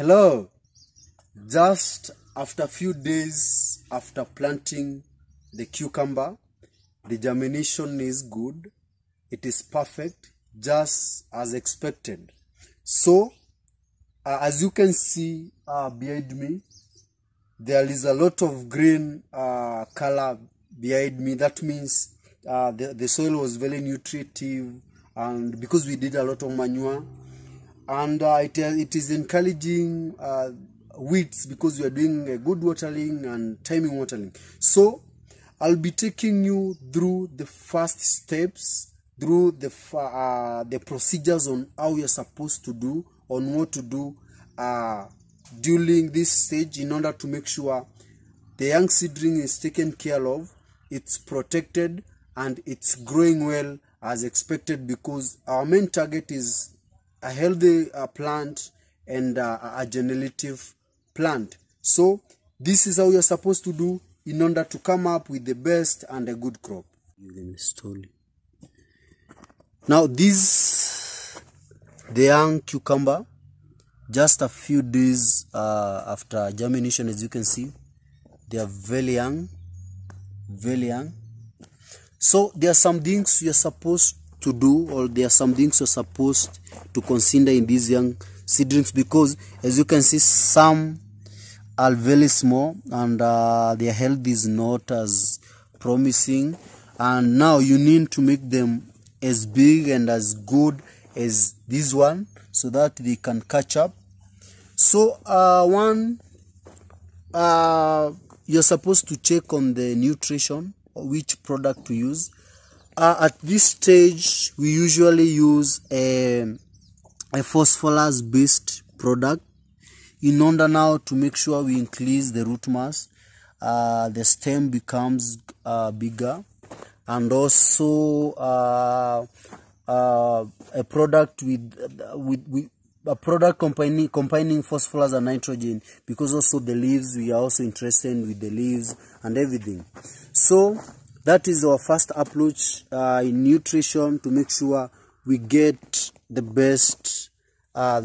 Hello. Just after a few days after planting the cucumber, the germination is good. It is perfect, just as expected. So, as you can see behind me, there is a lot of green color behind me. That means the soil was very nutritive, and because we did a lot of manure, and it is encouraging weeds because we are doing a good watering and timing watering. So I'll be taking you through the first steps, through the procedures on how you're supposed to do, on what to do during this stage, in order to make sure the young seedling is taken care of, it's protected, and it's growing well as expected, because our main target is a healthy plant and a generative plant. So this is how you're supposed to do in order to come up with the best and a good crop. Now this, the young cucumber, just a few days after germination. As you can see, they are very young, very young. So there are some things you're supposed to do, or there are some things you're supposed to consider in these young seedlings, because as you can see, some are very small and their health is not as promising, and now you need to make them as big and as good as this one so that they can catch up. So you're supposed to check on the nutrition, or which product to use. At this stage, we usually use a phosphorus based product in order now to make sure we increase the root mass, the stem becomes bigger, and also a product with a product combining phosphorus and nitrogen, because also the leaves, we are also interested with the leaves and everything. So that is our first approach in nutrition, to make sure we get the best of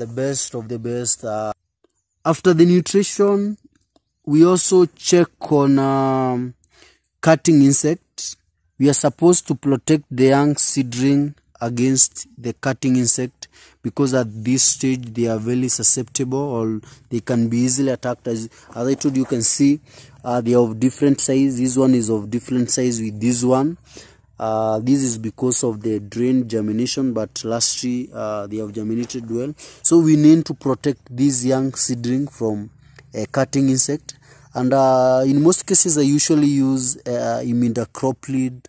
the best. After the nutrition, we also check on cutting insects. We are supposed to protect the young seedling against the cutting insect, because at this stage they are very susceptible, or they can be easily attacked. As I told you, you can see they are of different size. This one is of different size with this one. This is because of the drain germination, but lastly they have germinated well. So we need to protect this young seedling from a cutting insect, and in most cases I usually use imidacloprid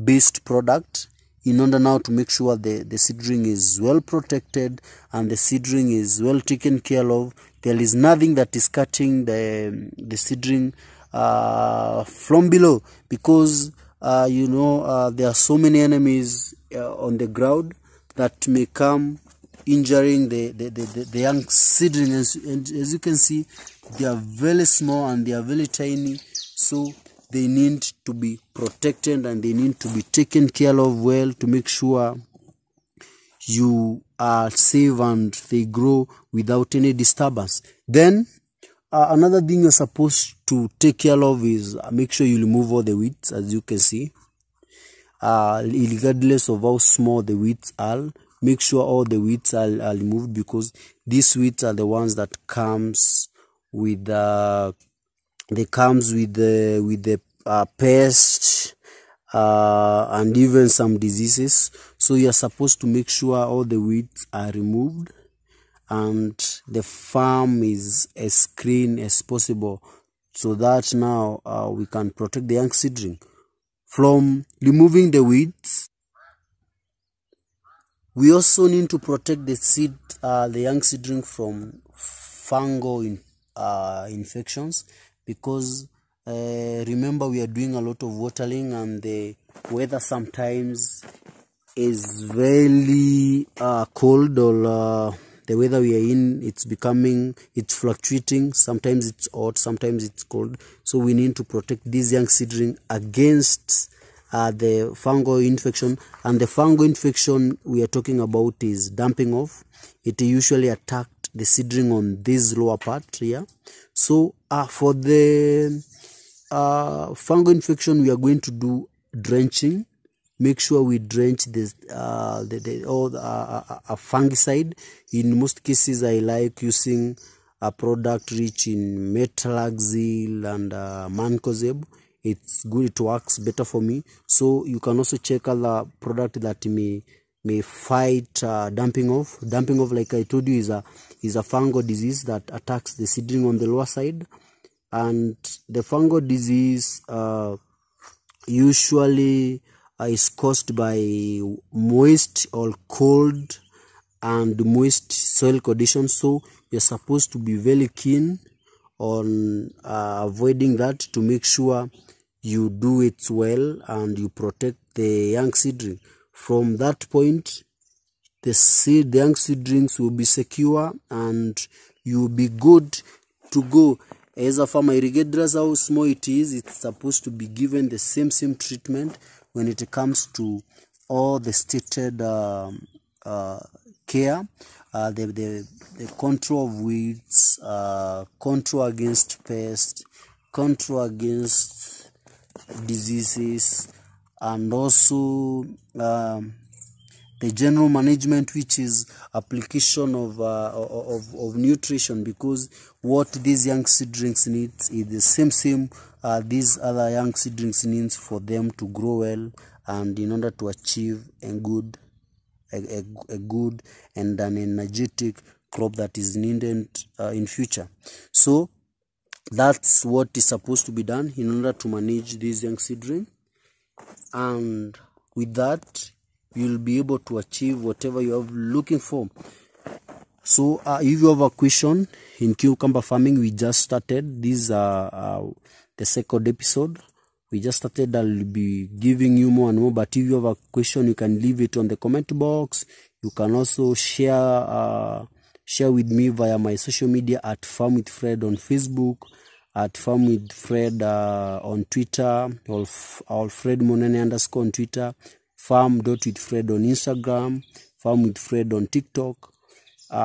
based product in order now to make sure the seedling is well protected and the seedling is well taken care of. There is nothing that is cutting the seedling from below, because there are so many enemies on the ground that may come injuring the young seedling. And as you can see, they are very small and they are very tiny, so they need to be protected and they need to be taken care of well, to make sure you are safe and they grow without any disturbance. Then another thing you're supposed to take care of is make sure you remove all the weeds. As you can see, regardless of how small the weeds are, make sure all the weeds are removed, because these weeds are the ones that comes with the pest and even some diseases. So you are supposed to make sure all the weeds are removed and the farm is as clean as possible, so that now we can protect the young seedling from removing the weeds. We also need to protect the young seedling from fungal infections, because remember, we are doing a lot of watering and the weather sometimes is very cold, or the weather we are in, it's fluctuating. Sometimes it's hot, sometimes it's cold. So we need to protect these young seedling against the fungal infection. And the fungal infection we are talking about is dumping off. It usually attacked the seedling on this lower part here. So for the fungal infection, we are going to do drenching. Make sure we drench this a fungicide. In most cases, I like using a product rich in metalaxyl and mancozeb. It's good, it works better for me. So you can also check other product that may fight dumping off. Dumping off, like I told you, is a fungal disease that attacks the seedling on the lower side. And the fungal disease usually is caused by moist or cold and moist soil conditions. So you're supposed to be very keen on avoiding that, to make sure you do it well and you protect the young seedling. From that point, the young seedlings will be secure and you'll be good to go. As a farmer, regardless how small it is, it's supposed to be given the same treatment when it comes to all the stated care, the control of weeds, control against pests, control against diseases, and also the general management, which is application of nutrition, because what these young seedlings need is the same these other young seedlings needs for them to grow well, and in order to achieve a good and an energetic crop that is needed in future. So that's what is supposed to be done in order to manage these young seedlings, and with that you'll be able to achieve whatever you are looking for. So if you have a question in cucumber farming, we just started this the second episode. We just started. I'll be giving you more and more, but if you have a question, you can leave it on the comment box. You can also share with me via my social media at Farm with Fred on Facebook, at Farm with Fred on Twitter, or Fred Monene _ on Twitter, farm.withfred on Instagram, Farm with Fred on TikTok,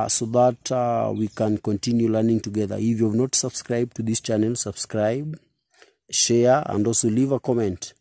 so that we can continue learning together. If you have not subscribed to this channel, subscribe, share, and also leave a comment.